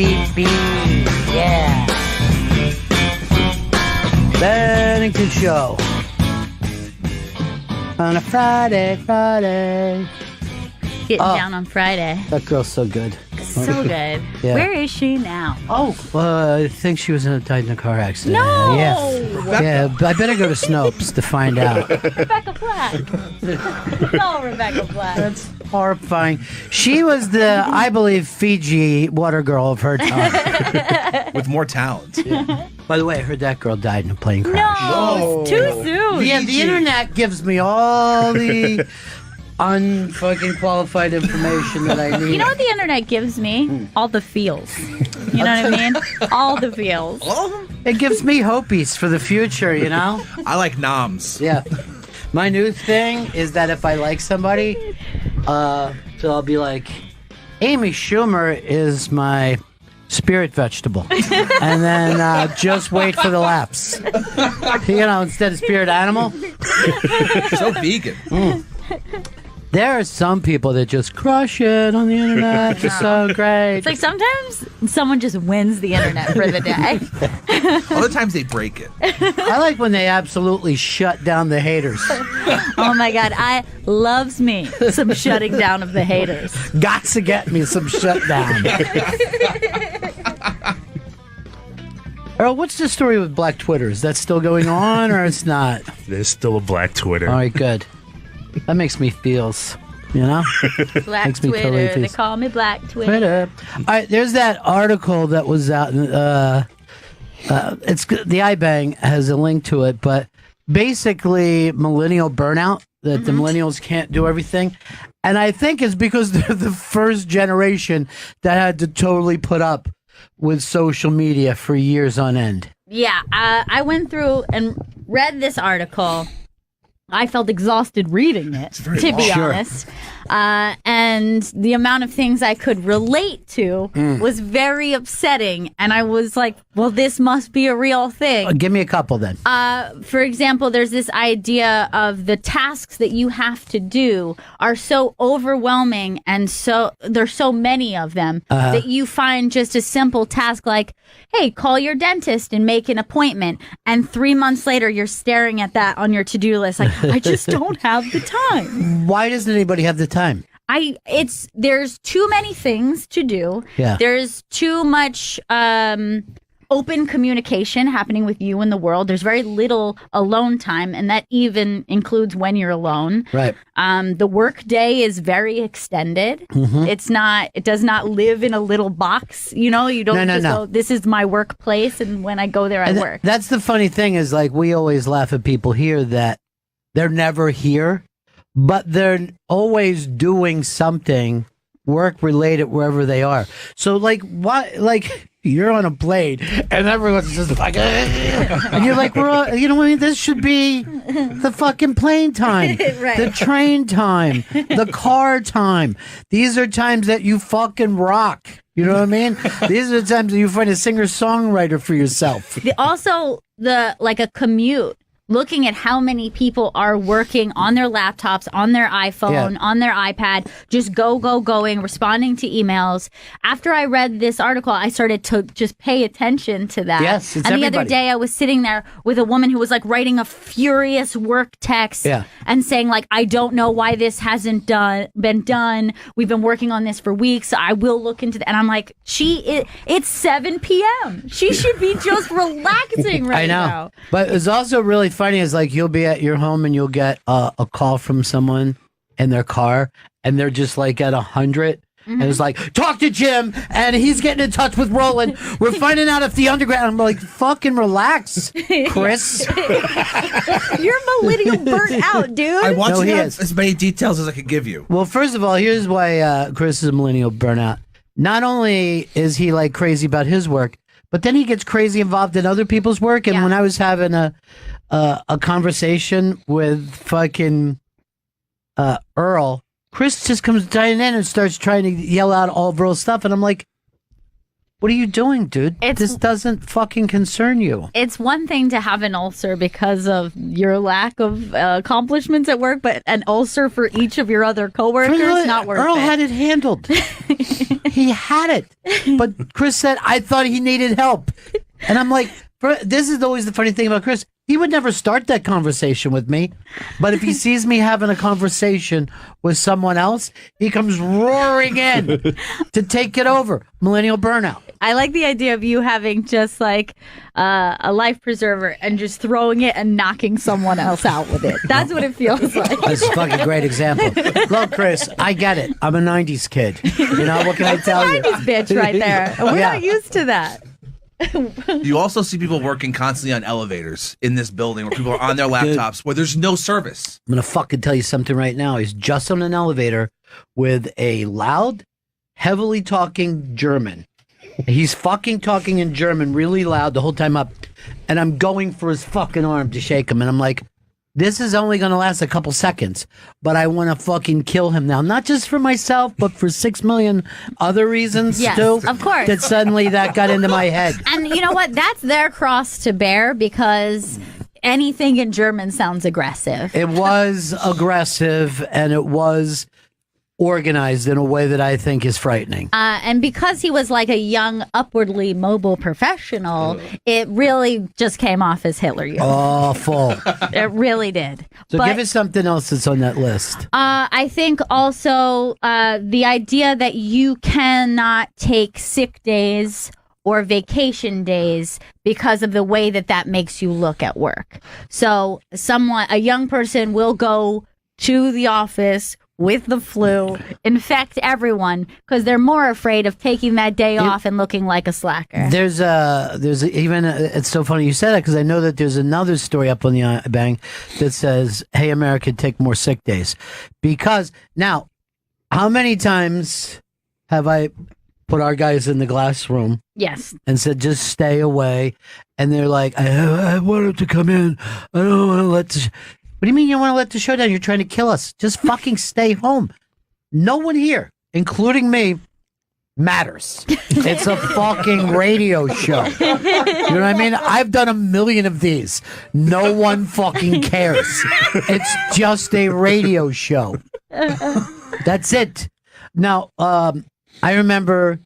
beep, beep. Yeah. Bennington Show. On a Friday. Getting down on Friday. That girl's so good. So good. Yeah. Where is she now? Oh, I think she died in a car accident. No! Yeah, but I better go to Snopes to find out. Rebecca Black. No, Rebecca Black. That's horrifying. She was the, I believe, Fiji water girl of her time. With more talent. Yeah. By the way, I heard that girl died in a plane crash. No, it's too soon. Yeah, the internet gives me all the unfucking qualified information that I need. You know what the internet gives me? All the feels. You know what I mean? All the feels. It gives me hopies for the future, you know? I like noms. Yeah. My new thing is that if I like somebody, so I'll be like, Amy Schumer is my spirit vegetable. And then just wait for the laughs. You know, instead of spirit animal. So vegan. There are some people that just crush it on the internet. Just so great. It's like sometimes someone just wins the internet for the day. Other times they break it. I like when they absolutely shut down the haters. Oh my God, I loves me some shutting down of the haters. Got to get me some shutdown. Earl, what's the story with Black Twitter? Is that still going on or it's not? There's still a Black Twitter. All right, good. That makes me feels, you know? Black Makes me Twitter, totally they feels. call me Black Twitter. All right, there's that article that was out. It's the iBang has a link to it, but basically millennial burnout, that the millennials can't do everything. And I think it's because they're the first generation that had to totally put up with social media for years on end. Yeah, I went through and read this article. I felt exhausted reading it, to be honest. And the amount of things I could relate to was very upsetting. And I was like, well, this must be a real thing. Give me a couple then. For example, there's this idea of the tasks that you have to do are so overwhelming and so there's so many of them that you find just a simple task like, hey, call your dentist and make an appointment. And 3 months later, you're staring at that on your to-do list like, I just don't have the time. Why doesn't anybody have the time? There's too many things to do. Yeah. There's too much open communication happening with you and the world. There's very little alone time, and that even includes when you're alone. Right. The work day is very extended. It does not live in a little box. You know, you don't go, this is my workplace, and when I go there, I work. That's the funny thing is, like, we always laugh at people here that they're never here, but they're always doing something work related wherever they are. So, like, what, like, you're on a plane and everyone's just like, and you're like, we're all, you know what I mean? This should be the fucking plane time, Right. the train time, the car time. These are times that you fucking rock. You know what I mean? These are the times that you find a singer-songwriter for yourself. A commute. Looking at how many people are working on their laptops, on their iPhone, on their iPad, just going, responding to emails. After I read this article, I started to just pay attention to that. Yes, it's and the everybody. other day I was sitting there with a woman who was like writing a furious work text and saying like, I don't know why this hasn't been done. We've been working on this for weeks. I will look into that. And I'm like, it's 7 p.m. She should be just relaxing right now. I know. But it's also really funny is like you'll be at your home and you'll get a call from someone in their car and they're just like at 100 and it's like, talk to Jim and he's getting in touch with Roland. We're finding out if the underground. I'm like, fucking relax, Chris. You're millennial burnt out, dude. I want to have as many details as I could give you. Well, first of all, here's why Chris is a millennial burnout. Not only is he like crazy about his work, but then he gets crazy involved in other people's work. And when I was having a conversation with fucking Earl, Chris just comes diving in and starts trying to yell out all of Earl's stuff. And I'm like, What are you doing, dude? This doesn't fucking concern you. It's one thing to have an ulcer because of your lack of accomplishments at work, but an ulcer for each of your other coworkers, not worth Earl it. had it handled. He had it. But Chris said, I thought he needed help. And I'm like, this is always the funny thing about Chris. He would never start that conversation with me. But if he sees me having a conversation with someone else, he comes roaring in to take it over. Millennial Burnout. I like the idea of you having just like a life preserver and just throwing it and knocking someone else out with it. That's what it feels like. That's a fucking great example. Look, Chris, I get it. I'm a 90s kid. You know, what can I tell you? 90s bitch right there. We're not used to that. You also see people working constantly on elevators in this building where people are on their laptops where there's no service. I'm going to fucking tell you something right now. He's just on an elevator with a loud, heavily talking German. He's fucking talking in German really loud the whole time up. And I'm going for his fucking arm to shake him. And I'm like, this is only going to last a couple seconds. But I want to fucking kill him now. Not just for myself, but for 6 million other reasons, yes, too. Of course. That suddenly that got into my head. And you know what? That's their cross to bear because anything in German sounds aggressive. It was aggressive and it was organized in a way that I think is frightening. And because he was like a young, upwardly mobile professional, it really just came off as Hitler Youth. Awful. It really did. So give us something else that's on that list. I think also the idea that you cannot take sick days or vacation days because of the way that makes you look at work. So a young person will go to the office with the flu, infect everyone because they're more afraid of taking that day off and looking like a slacker. There's it's so funny you said that because I know that there's another story up on the Bang that says, "Hey, America, take more sick days," because now, how many times have I put our guys in the glass room? Yes. And said, just stay away, and they're like, I want him to come in. I don't want to let. What do you mean you don't want to let the show down? You're trying to kill us. Just fucking stay home. No one here, including me, matters. It's a fucking radio show. You know what I mean? I've done 1 million of these. No one fucking cares. It's just a radio show. That's it. Now, I remember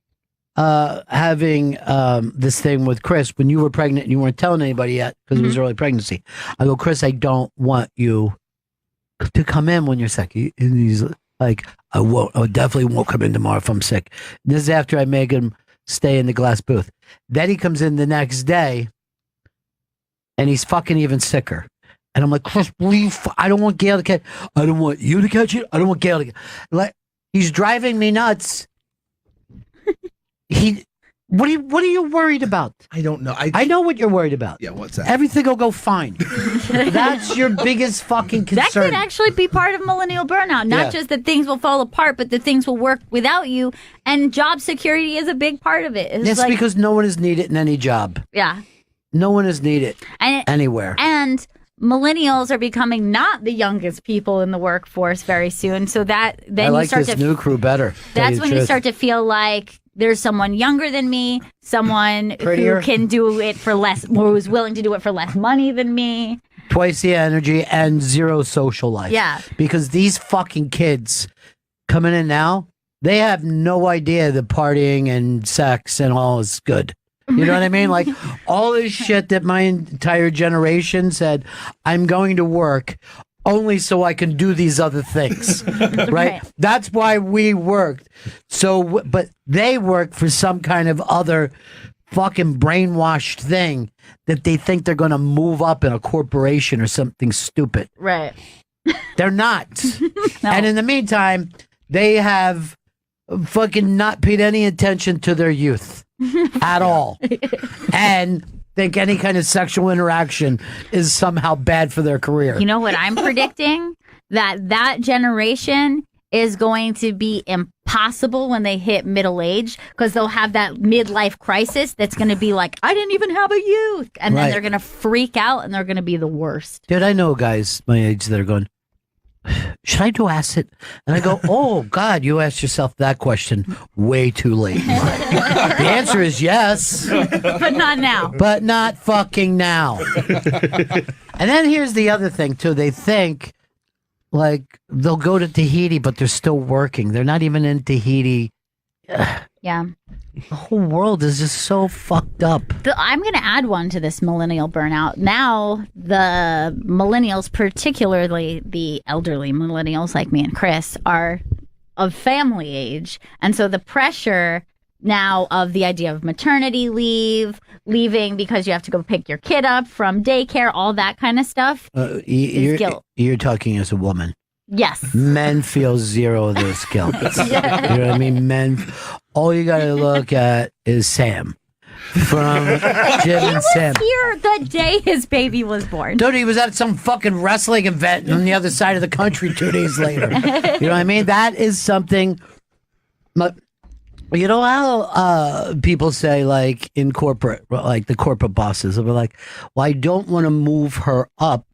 having this thing with Chris when you were pregnant and you weren't telling anybody yet because it was early pregnancy. I go, Chris, I don't want you to come in when you're sick. And he's like, I definitely won't come in tomorrow if I'm sick. This is after I make him stay in the glass booth. Then he comes in the next day and he's fucking even sicker. And I'm like, Chris, I don't want Gail to catch. I don't want you to catch it. I don't want Gail to catch it. Like, he's driving me nuts. What are you worried about? I don't know. I know what you're worried about. Yeah, what's that? Everything will go fine. That's your biggest fucking concern. That could actually be part of millennial burnout. Not just that things will fall apart, but that things will work without you. And job security is a big part of it. It's because no one is needed in any job. Yeah. No one is needed anywhere. And millennials are becoming not the youngest people in the workforce very soon. So that then I like you start this new crew better. That's when you start to feel like there's someone younger than me, someone Prettier. who can do it for less, or who's willing to do it for less money than me. Twice the energy and zero social life. Yeah. Because these fucking kids coming in now, they have no idea that partying and sex and all is good. You know what I mean? Like all this shit that my entire generation said, I'm going to work only so I can do these other things, right? That's why we worked. So, but they work for some kind of other fucking brainwashed thing that they think they're going to move up in a corporation or something stupid. Right. They're not. No. And in the meantime, they have fucking not paid any attention to their youth at all. And think any kind of sexual interaction is somehow bad for their career. You know what I'm predicting? That generation is going to be impossible when they hit middle age because they'll have that midlife crisis that's going to be like, I didn't even have a youth. And then they're going to freak out and they're going to be the worst. Dude, I know guys my age that are going, should I do acid? And I go, oh, God, you asked yourself that question way too late. The answer is yes. But not now. But not fucking now. And then here's the other thing, too. They think, like, they'll go to Tahiti, but they're still working. They're not even in Tahiti. Yeah. The whole world is just so fucked up. I'm going to add one to this millennial burnout. Now, the millennials, particularly the elderly millennials like me and Chris, are of family age. And so the pressure now of the idea of maternity leave, leaving because you have to go pick your kid up from daycare, all that kind of stuff is guilt. You're talking as a woman. Yes. Men feel zero of this guilt. You know what I mean? Men, all you got to look at is Sam from Jim and Sam. He was here the day his baby was born. Dude, he was at some fucking wrestling event on the other side of the country 2 days later. You know what I mean? That is something. You know how people say, like, in corporate, like the corporate bosses, they'll be like, well, I don't want to move her up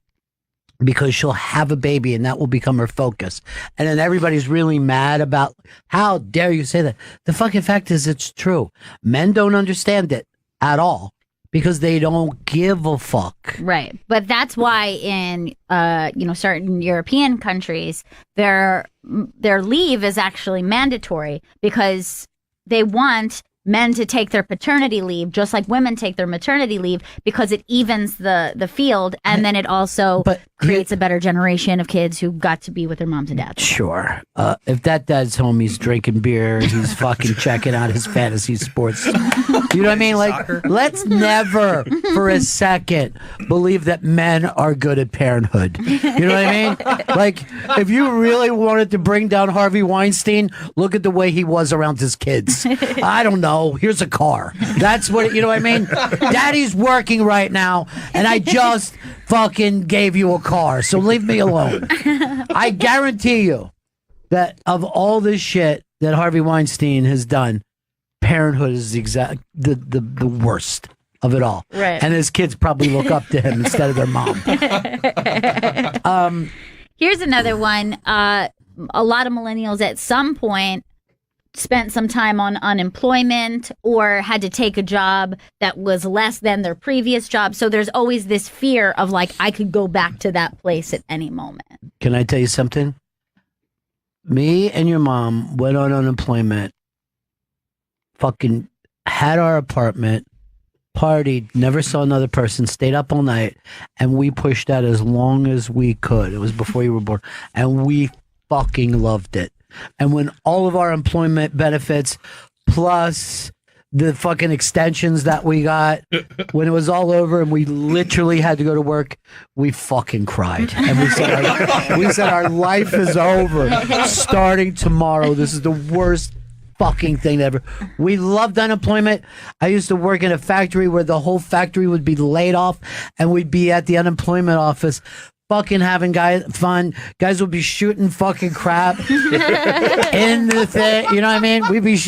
because she'll have a baby and that will become her focus. And then everybody's really mad about, how dare you say that? The fucking fact is, it's true. Men don't understand it at all because they don't give a fuck. Right. But that's why in, certain European countries, their leave is actually mandatory because they want men to take their paternity leave just like women take their maternity leave because it evens the field, and then it also creates a better generation of kids who got to be with their moms and dads. Sure. If that dad's home, he's drinking beer, he's fucking checking out his fantasy sports. You know what I mean? Like, let's never for a second believe that men are good at parenthood. You know what I mean? Like, if you really wanted to bring down Harvey Weinstein, look at the way he was around his kids. I don't know. Here's a car. That's what, you know what I mean? Daddy's working right now, and I just fucking gave you a car, so leave me alone. I guarantee you that of all this shit that Harvey Weinstein has done, parenthood is the worst of it all. Right. And his kids probably look up to him instead of their mom. Here's another one. A lot of millennials at some point spent some time on unemployment or had to take a job that was less than their previous job. So there's always this fear of, like, I could go back to that place at any moment. Can I tell you something? Me and your mom went on unemployment, fucking had our apartment, partied, never saw another person, stayed up all night, and we pushed that as long as we could. It was before you were born. And we fucking loved it. And when all of our employment benefits plus the fucking extensions that we got, when it was all over and we literally had to go to work, we fucking cried. And we said our life is over starting tomorrow. This is the worst fucking thing ever. We loved unemployment. I used to work in a factory where the whole factory would be laid off and we'd be at the unemployment office fucking having fun. Guys would be shooting fucking crap in the thing. You know what I mean? We'd be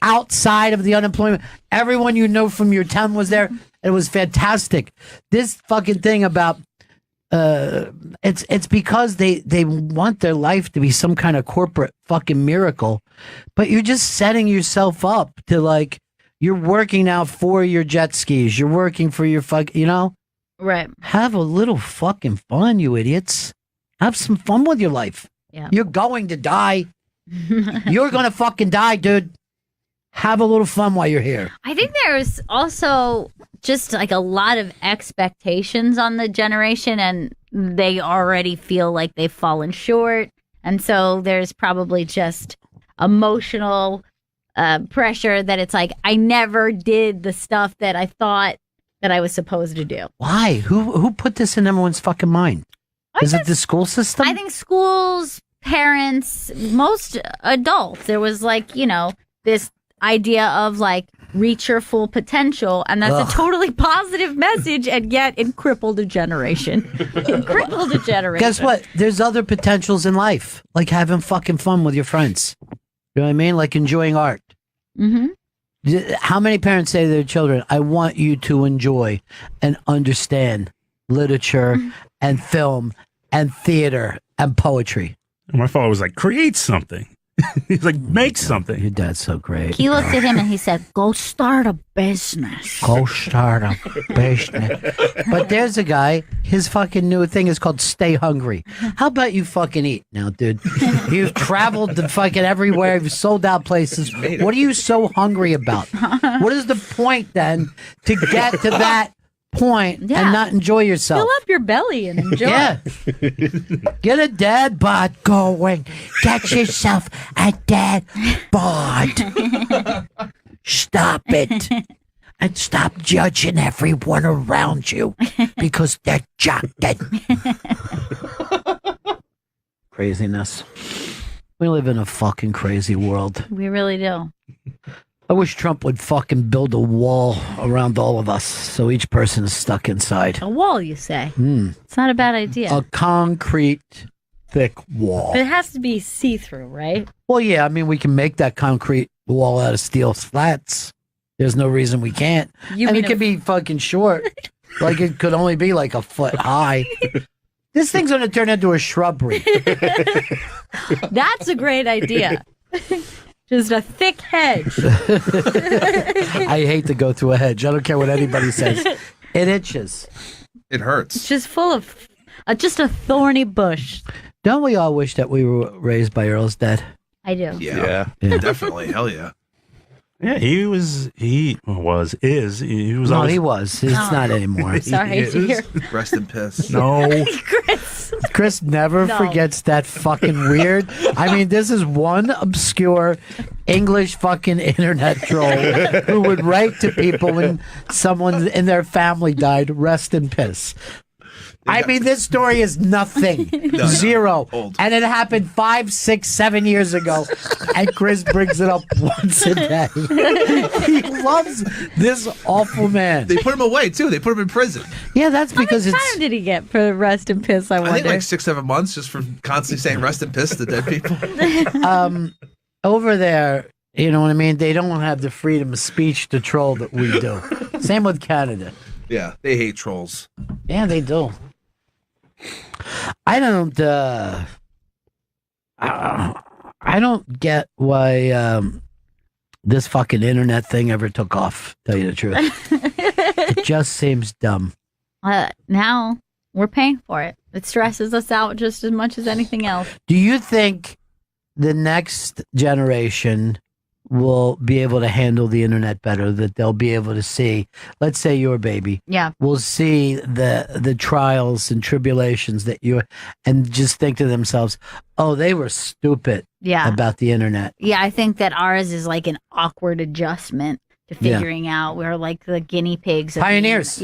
outside of the unemployment. Everyone you know from your town was there. It was fantastic. This fucking thing about it's because they want their life to be some kind of corporate fucking miracle, but you're just setting yourself up to, like, you're working now for your jet skis. You're working for your you know. Right. Have a little fucking fun, you idiots. Have some fun with your life. Yeah. You're going to die. You're going to fucking die, dude. Have a little fun while you're here. I think there's also just, like, a lot of expectations on the generation, and they already feel like they've fallen short. And so there's probably just emotional pressure that it's like, I never did the stuff that I thought that I was supposed to do. Why? Who put this in everyone's fucking mind? Is it the school system? I think schools, parents, most adults. There was, like, you know, this idea of, like, reach your full potential, and that's a totally positive message, and yet it crippled a generation. It crippled a generation. Guess what? There's other potentials in life, like having fucking fun with your friends. You know what I mean? Like enjoying art. Mm-hmm. How many parents say to their children, I want you to enjoy and understand literature and film and theater and poetry. And my father was like, create something. He's like, make something. Your dad's so great. He looked at him and he said, go start a business. Go start a business. But there's a guy, his fucking new thing is called Stay Hungry. How about you fucking eat now, dude? You've traveled to fucking everywhere. You've sold out places. What are you so hungry about? What is the point then to get to that point and not enjoy yourself? Fill up your belly and enjoy. Yeah. Get a dad bod going. Get yourself a dad bod. Stop it. And stop judging everyone around you because they're jocking. Craziness. We live in a fucking crazy world. We really do. I wish Trump would fucking build a wall around all of us so each person is stuck inside. A wall, you say? It's not a bad idea. A concrete, thick wall. But it has to be see-through, right? Well, yeah, I mean, we can make that concrete wall out of steel slats. There's no reason we can't. And it could be fucking short. Like, it could only be like a foot high. This thing's going to turn into a shrubbery. That's a great idea. Just a thick hedge. I hate to go through a hedge. I don't care what anybody says. It itches. It hurts. It's just full of just a thorny bush. Don't we all wish that we were raised by Earl's dad? I do. Yeah. Definitely. Hell yeah. Yeah, he was. It's not anymore. Sorry to hear. Rest in piss. No. Chris never forgets that fucking weird. I mean, this is one obscure English fucking internet troll who would write to people when someone in their family died, rest in piss. I mean, this story is nothing. Zero. Old. And it happened 5, 6, 7 years ago. And Chris brings it up once a day. He loves this awful man. They put him away, too. They put him in prison. Yeah, that's because How much time did he get for rest and piss, I wonder? I think like 6, 7 months just for constantly saying rest in piss to dead people. Over there, you know what I mean? They don't have the freedom of speech to troll that we do. Same with Canada. Yeah, they hate trolls. Yeah, they do. I don't get why this fucking internet thing ever took off, tell you the truth. It just seems dumb. Now we're paying for it. It stresses us out just as much as anything else. Do you think the next generation will be able to handle the internet better, that they'll be able to see, let's say your baby, will see the trials and tribulations that and just think to themselves, oh, they were stupid about the internet. Yeah, I think that ours is like an awkward adjustment to figuring out. We're like the guinea pigs. Pioneers.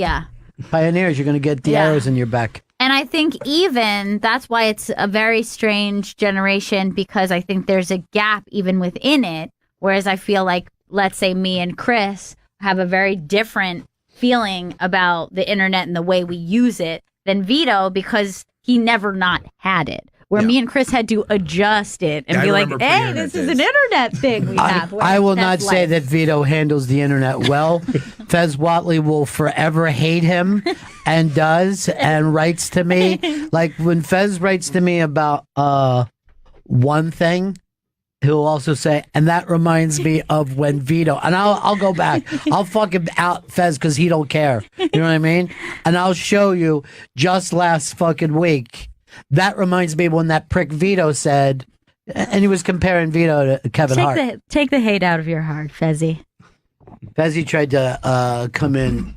Pioneers, you're going to get the arrows in your back. And I think even that's why it's a very strange generation, because I think there's a gap even within it. Whereas I feel like, let's say me and Chris have a very different feeling about the internet and the way we use it than Vito, because he never not had it. Where me and Chris had to adjust it and be like, hey, this is an internet thing we have. I will not say that Vito handles the internet well. Fez Whatley will forever hate him and does and writes to me. Like when Fez writes to me about one thing, he'll also say, and that reminds me of when Vito, and I'll go back. I'll fucking out Fez because he don't care. You know what I mean? And I'll show you just last fucking week. That reminds me when that prick Vito said, and he was comparing Vito to Kevin Hart. Take the hate out of your heart, Fezzy. Fezzy tried to come in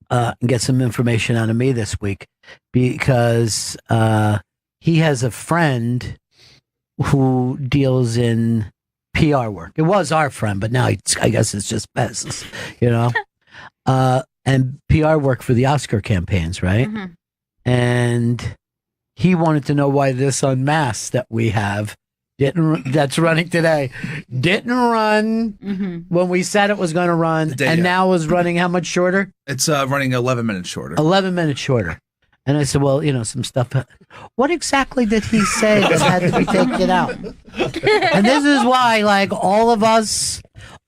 and get some information out of me this week because he has a friend who deals in PR work. It was our friend, but now I guess it's just Fez's, you know? And PR work for the Oscar campaigns, right? Mm-hmm. And he wanted to know why this Unmasked that we have that's running today didn't run when we said it was going to run, and now is running how much shorter? It's running 11 minutes shorter. 11 minutes shorter. And I said, well, you know, some stuff. What exactly did he say that had to be taken out? And this is why, like, all of us,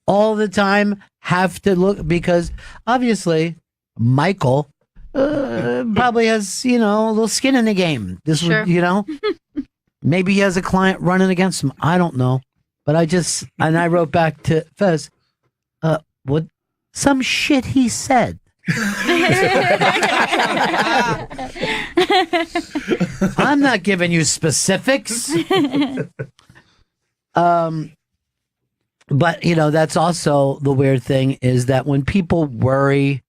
all the time, have to look, because obviously, Michael probably has, a little skin in the game. This Sure. would, maybe he has a client running against him. I don't know. But I wrote back to Fez, what, some shit he said. I'm not giving you specifics. But, that's also the weird thing is that when people worry,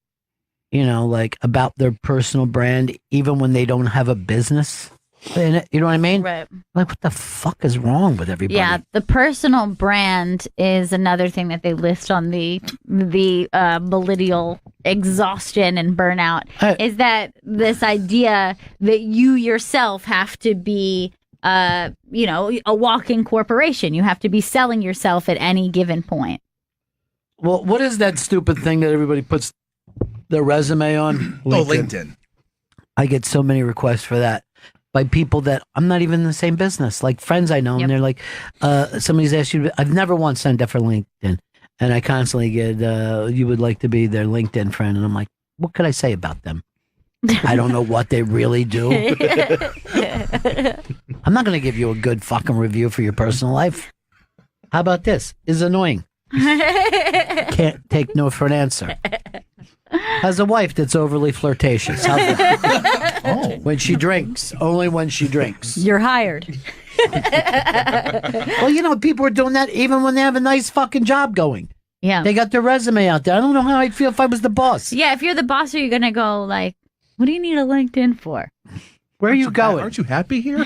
like about their personal brand, even when they don't have a business in it, you know what I mean? Right. Like, what the fuck is wrong with everybody? Yeah, the personal brand is another thing that they list on the millennial exhaustion and burnout. Is that this idea that you yourself have to be, a walking corporation? You have to be selling yourself at any given point. Well, what is that stupid thing that everybody puts their resume on? LinkedIn. I get so many requests for that by people that I'm not even in the same business, like friends I know, and they're like, somebody's asked you, I've never once signed up for LinkedIn, and I constantly get, you would like to be their LinkedIn friend, and I'm like, what could I say about them? I don't know what they really do. I'm not going to give you a good fucking review for your personal life. How about this? Is annoying. Can't take no for an answer. Has a wife that's overly flirtatious. How's that? Oh. When she drinks. Only when she drinks. You're hired. Well, people are doing that even when they have a nice fucking job going. Yeah. They got their resume out there. I don't know how I'd feel if I was the boss. Yeah, if you're the boss, are you going to go like, what do you need a LinkedIn for? Where are you going? Aren't you happy here?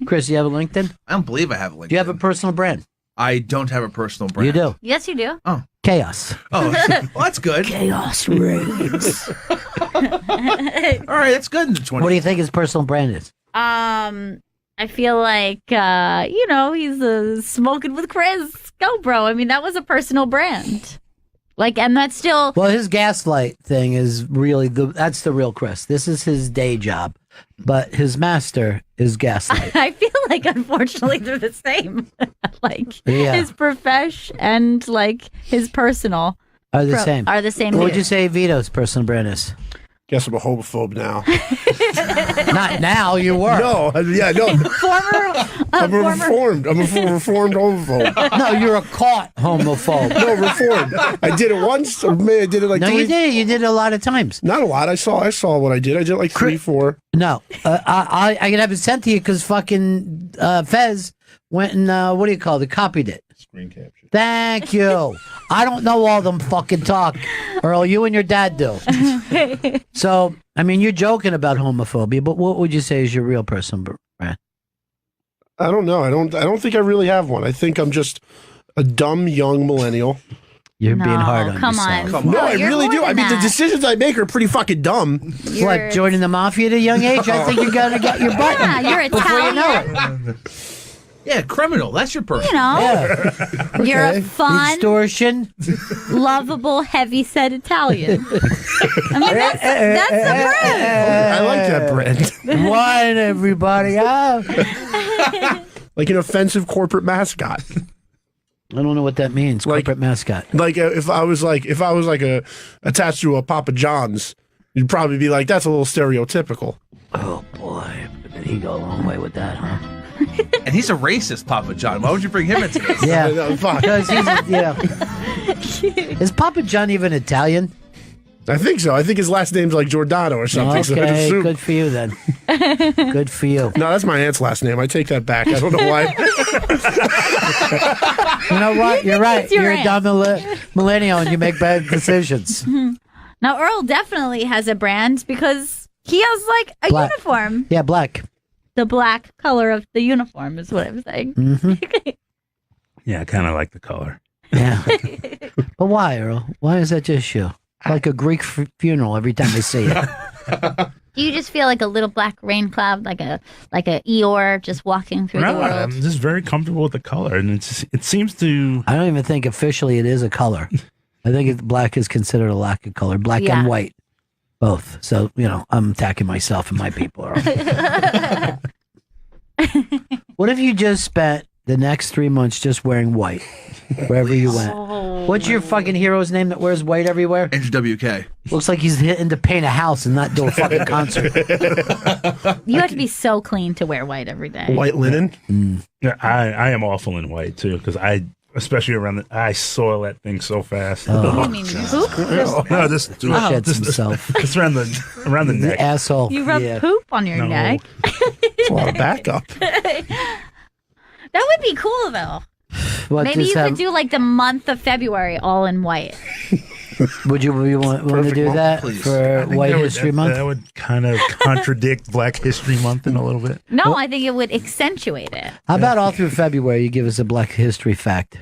Chris, you have a LinkedIn? I don't believe I have a LinkedIn. Do you have a personal brand? I don't have a personal brand. You do? Yes, you do. Oh. Chaos. Oh, well, that's good. Chaos reigns. All right, that's good in the 20s. What do you think his personal brand is? I feel like, he's smoking with Chris. Go, bro. I mean, that was a personal brand. Like, and that's still... Well, his gaslight thing is really, that's the real Chris. This is his day job. But his master is gaslight. I feel like, unfortunately, they're the same. His profesh and, his personal... Are the same. Are the same. What would you say Vito's personal brand is? Guess I'm a homophobe now. Not now, you were. No. I'm a reformed homophobe. No, you're a caught homophobe. No, reformed. I did it once. Or maybe I did it like no, three. you did. You did it a lot of times. Not a lot. I saw what I did. I did like 3, 4. No, I can have it sent to you because fucking Fez went and what do you call it? Copied it. Screen capture. Thank you. I don't know all them fucking talk, Earl. You and your dad do. So, I mean, you're joking about homophobia, but what would you say is your real person brand? I don't know. I don't think I really have one. I think I'm just a dumb young millennial. You're being hard on come yourself. on. No, I you're really more do. I than mean, the that. decisions I make are pretty fucking dumb. What, joining the mafia at a young age? I think you're going to get your button. Yeah, you're before you know Italian. it. Yeah, criminal. That's your person. Yeah. You're a fun, Extortion. lovable, heavy-set Italian. I mean, that's the brand. I like that brand. Wine, everybody. Ah. Like an offensive corporate mascot. I don't know what that means. Like- Corporate mascot. Like if I was attached to a Papa John's, you'd probably be like, that's a little stereotypical. Oh boy, did he go a long way with that, huh? And he's a racist, Papa John. Why would you bring him into this? Yeah, Fuck. because is Papa John even Italian? I think so. I think his last name's like Giordano or something. So I'd Okay, assume. good for you then. Good for you. No, that's my aunt's last name. I take that back. I don't know why. You know what? You're right. your You're a aunt. dumb millennial and you make bad decisions. Now, Earl definitely has a brand because he has like a Black. uniform. Yeah, black. The black color of the uniform is what I'm saying. Mm-hmm. Yeah, I kind of like the color. Yeah. But why, Earl? Why is that just you? Like a Greek funeral every time I see it. Do you just feel like a little black rain cloud, like a Eeyore just walking through the No, I'm world? just very comfortable with the color, and it seems to. I don't even think officially it is a color. I think black is considered a lack of color. Black and white. Both. So, I'm attacking myself and my people. What if you just spent the next 3 months just wearing white wherever you went? What's your fucking hero's name that wears white everywhere? Andrew WK. Looks like he's hitting to paint a house and not do a fucking concert. You have to be so clean to wear white every day. White linen. Yeah, I am awful in white too because especially I soil that thing so fast. What do you mean, poop? No, just Shits himself. just around the neck. Asshole. You rub poop on your No. neck. It's a lot of backup. That would be cool, though. What, Maybe just you could do like the month of February all in white. Would you want to do month, that please. for White History Month? That would kind of contradict Black History Month in a little bit. No, I think it would accentuate it. How about all through February you give us a Black History fact?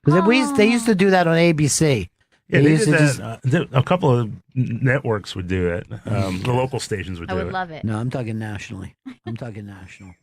Because they used to do that on ABC. Yeah, they used did to that. A couple of networks would do it. The local stations would I do would it. love it. No, I'm talking nationally. I'm talking national.